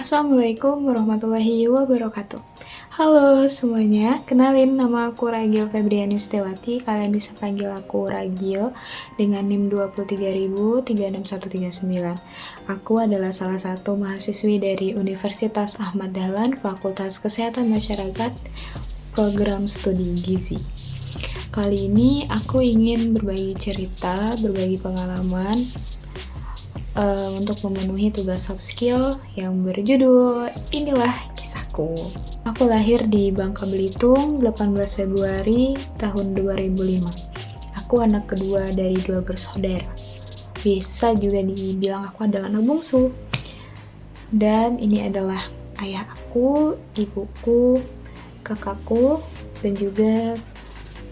Assalamualaikum warahmatullahi wabarakatuh. Halo semuanya, kenalin nama aku Ragil Febriani Stewati. Kalian bisa panggil aku Ragil dengan NIM 2303639. Aku adalah salah satu mahasiswi dari Universitas Ahmad Dahlan, Fakultas Kesehatan Masyarakat, Program Studi Gizi. Kali ini aku ingin berbagi cerita, berbagi pengalaman untuk memenuhi tugas soft skill yang berjudul Inilah Kisahku. Aku lahir di Bangka Belitung 18 Februari tahun 2005. Aku anak kedua dari 2 bersaudara. Bisa juga dibilang aku adalah anak bungsu. Dan ini adalah ayah aku, ibuku, kakakku, dan juga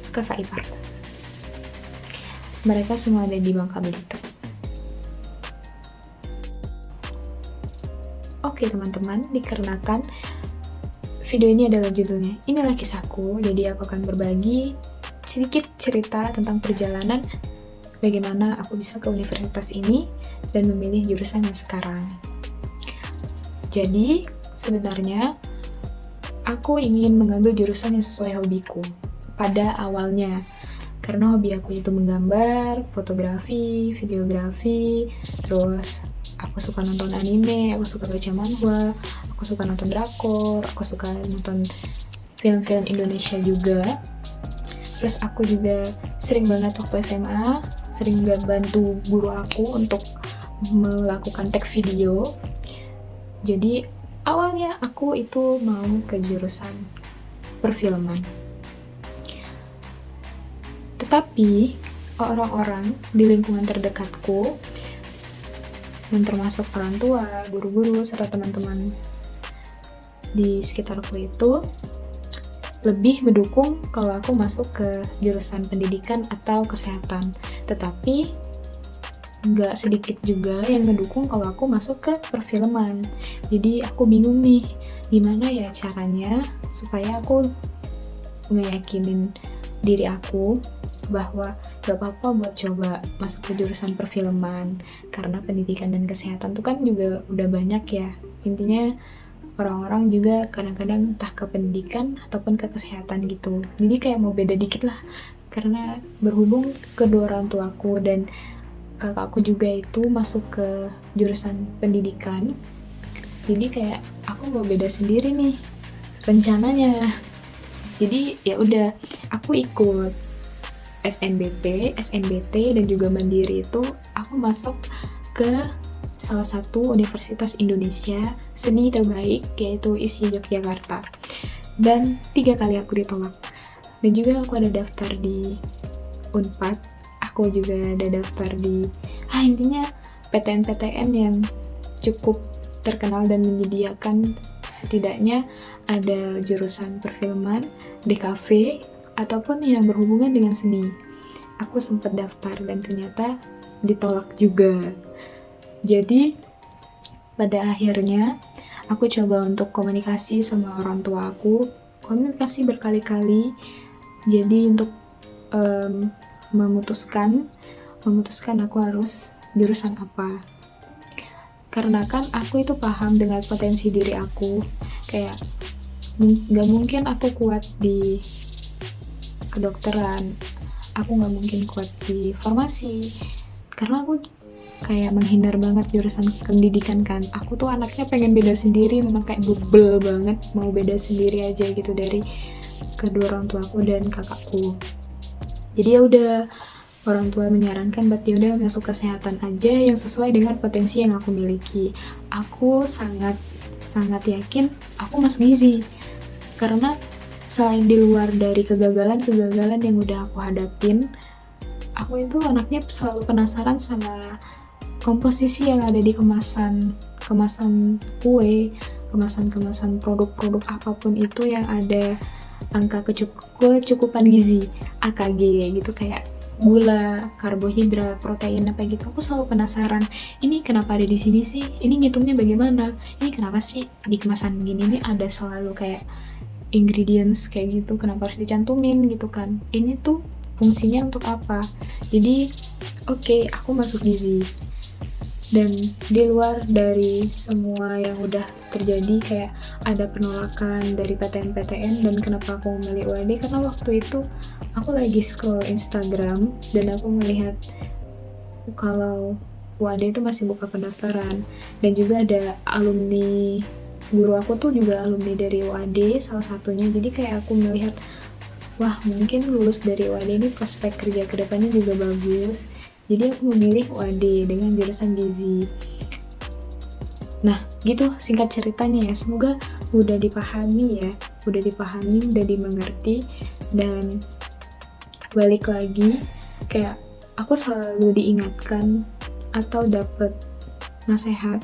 kakak iparku. Mereka semua ada di Bangka Belitung. Oke teman-teman, dikarenakan video ini adalah judulnya Inilah Kisahku, jadi aku akan berbagi sedikit cerita tentang perjalanan bagaimana aku bisa ke universitas ini dan memilih jurusan yang sekarang. Jadi, sebenarnya aku ingin mengambil jurusan yang sesuai hobiku pada awalnya. Karena hobi aku itu menggambar, fotografi, videografi, terus aku suka nonton anime, aku suka baca manhwa, aku suka nonton drakor, aku suka nonton film-film Indonesia juga. Terus aku juga sering banget waktu SMA, sering bantu guru aku untuk melakukan tag video. Jadi awalnya aku itu mau ke jurusan perfilman. Tetapi orang-orang di lingkungan terdekatku, yang termasuk orang tua, guru-guru, serta teman-teman di sekitarku itu lebih mendukung kalau aku masuk ke jurusan pendidikan atau kesehatan. Tetapi nggak sedikit juga yang mendukung kalau aku masuk ke perfilman. Jadi aku bingung nih, gimana ya caranya supaya aku ngeyakinin diri aku bahwa gak apa-apa buat coba masuk ke jurusan perfilman, karena pendidikan dan kesehatan tuh kan juga udah banyak ya. Intinya orang-orang juga kadang-kadang entah ke pendidikan ataupun ke kesehatan gitu, jadi kayak mau beda dikit lah. Karena berhubung kedua orang tuaku dan kakakku juga itu masuk ke jurusan pendidikan, jadi kayak aku mau beda sendiri nih rencananya. Jadi ya udah, aku ikut SNBP, SNBT, dan juga Mandiri itu aku masuk ke salah satu universitas Indonesia seni terbaik, yaitu ISI Yogyakarta. Dan 3 kali aku ditolak. Dan juga aku ada daftar di Unpad, aku juga ada daftar di intinya PTN-PTN yang cukup terkenal dan menyediakan setidaknya ada jurusan perfilman, DKV, ataupun yang berhubungan dengan seni. Aku sempat daftar dan ternyata ditolak juga. Jadi pada akhirnya aku coba untuk komunikasi sama orang tua aku, komunikasi berkali-kali. Jadi untuk memutuskan aku harus jurusan apa. Karena kan aku itu paham dengan potensi diri aku, kayak gak mungkin aku kuat di kedokteran, aku nggak mungkin kuat di farmasi, karena aku kayak menghindar banget jurusan pendidikan kan. Aku tuh anaknya pengen beda sendiri, memang kayak bebel banget mau beda sendiri aja gitu dari kedua orang tuaku dan kakakku. Jadi ya udah, orang tua menyarankan buat ya udah masuk kesehatan aja yang sesuai dengan potensi yang aku miliki. Aku sangat yakin aku masuk gizi, karena selain di luar dari kegagalan yang udah aku hadapin, aku itu anaknya selalu penasaran sama komposisi yang ada di kemasan kue, kemasan produk-produk apapun itu yang ada angka kecukupan gizi, AKG gitu, kayak gula, karbohidrat, protein apa gitu. Aku selalu penasaran, ini kenapa ada di sini sih? Ini ngitungnya bagaimana? Ini kenapa sih di kemasan gini nih ada selalu kayak ingredients kayak gitu, kenapa harus dicantumin gitu kan, ini tuh fungsinya untuk apa. Jadi oke, aku masuk gizi dan di luar dari semua yang udah terjadi, kayak ada penolakan dari PTN-PTN. Dan kenapa aku memilih UAD, karena waktu itu aku lagi scroll Instagram dan aku melihat kalau UAD itu masih buka pendaftaran, dan juga ada alumni, guru aku tuh juga alumni dari UAD salah satunya. Jadi kayak aku melihat, wah mungkin lulus dari UAD ini prospek kerja kedepannya juga bagus. Jadi aku memilih UAD dengan jurusan gizi. Nah gitu singkat ceritanya ya, semoga udah dipahami ya, udah dimengerti. Dan balik lagi, kayak aku selalu diingatkan atau dapat nasihat,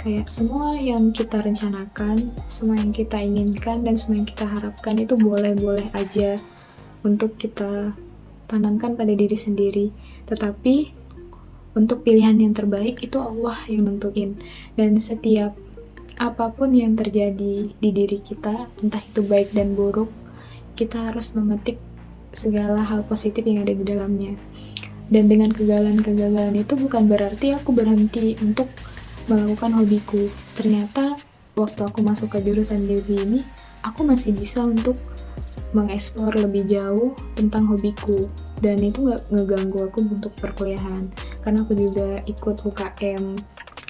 kayak semua yang kita rencanakan, semua yang kita inginkan, dan semua yang kita harapkan itu boleh-boleh aja untuk kita tanamkan pada diri sendiri. Tetapi untuk pilihan yang terbaik itu Allah yang nentuin. Dan setiap apapun yang terjadi di diri kita, entah itu baik dan buruk, kita harus memetik segala hal positif yang ada di dalamnya. Dan dengan kegagalan-kegagalan itu bukan berarti aku berhenti untuk melakukan hobiku. Ternyata waktu aku masuk ke jurusan gizi ini, aku masih bisa untuk mengeksplor lebih jauh tentang hobiku, dan itu gak ngeganggu aku untuk perkuliahan, karena aku juga ikut UKM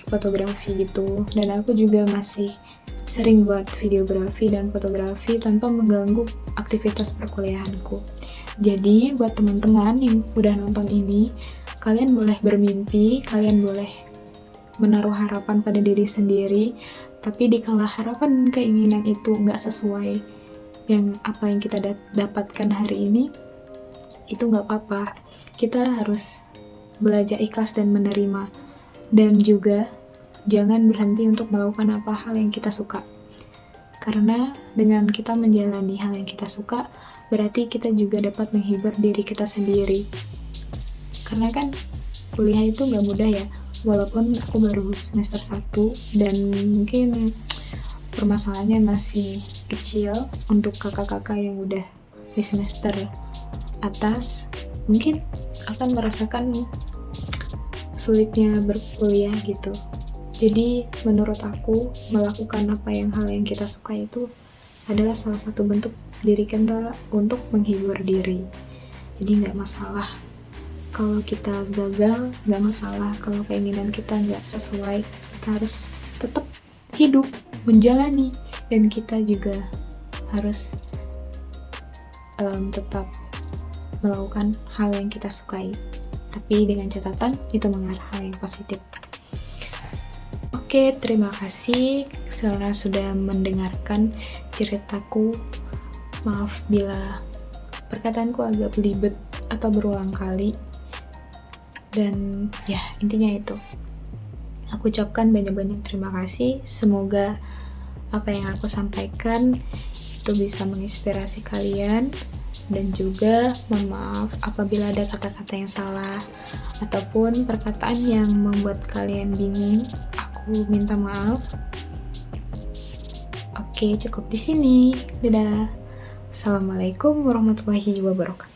fotografi gitu, dan aku juga masih sering buat videografi dan fotografi tanpa mengganggu aktivitas perkuliahanku. Jadi buat teman-teman yang udah nonton ini, kalian boleh bermimpi, kalian boleh menaruh harapan pada diri sendiri, tapi dikala harapan dan keinginan itu nggak sesuai yang apa yang kita dapatkan hari ini, itu nggak apa-apa. Kita harus belajar ikhlas dan menerima, dan juga jangan berhenti untuk melakukan apa hal yang kita suka, karena dengan kita menjalani hal yang kita suka, berarti kita juga dapat menghibur diri kita sendiri. Karena kan kuliah itu nggak mudah ya, walaupun aku baru semester 1 dan mungkin permasalahannya masih kecil untuk kakak-kakak yang udah di semester atas, mungkin akan merasakan sulitnya berkuliah gitu. Jadi menurut aku, melakukan hal yang kita suka itu adalah salah satu bentuk diri kita untuk menghibur diri. Jadi nggak masalah kalau kita gagal, nggak masalah kalau keinginan kita nggak sesuai. Kita harus tetap hidup, menjalani, dan kita juga harus tetap melakukan hal yang kita sukai, tapi dengan catatan itu mengarah hal yang positif. Oke, terima kasih karena sudah mendengarkan ceritaku. Maaf bila perkataanku agak belibet atau berulang kali. Dan ya, intinya itu. Aku ucapkan banyak-banyak terima kasih. Semoga apa yang aku sampaikan itu bisa menginspirasi kalian. Dan juga mohon maaf apabila ada kata-kata yang salah ataupun perkataan yang membuat kalian bingung. Aku minta maaf. Oke, cukup di sini. Dadah. Assalamualaikum warahmatullahi wabarakatuh.